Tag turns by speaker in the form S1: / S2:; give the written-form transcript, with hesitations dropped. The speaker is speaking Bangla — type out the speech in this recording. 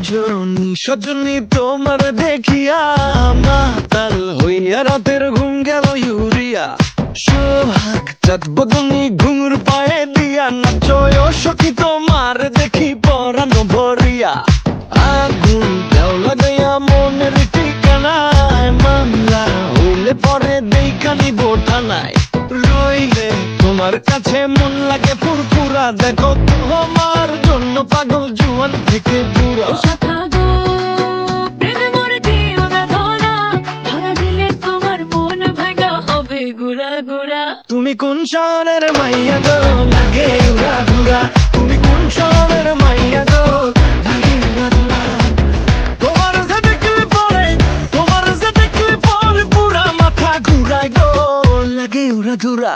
S1: সজনী সজনী তোমার দেখিয়া মাতাল হইয়া রাতের ঘুম গেল ইউরিয়া সোহাগ চাঁদ বদনী ঘুঙুর পায়ে দিয়া নাচয় সখী তোমার দেখি পরানো ভরিয়া আগুন দেও লাগাইয়া মনের ঠিকানায় মামলা হইলে পরে দেইখানি বোঠানায় রইলে তোমার কাছে মন লাগে ফুরফুরা দেখো তোমার জন্য পাগল জুয়ান থেকে বুড়া তুমি কোন শহরের মাইয়া গো লাগে উড়া ঘুরা তুমি কোন শহরের মাইয়া গো লাগে উড়া ঘুরা তোমার যে দেখলে পরে পুরা মাথা ঘুরায় গো লাগে উড়া ঘুরা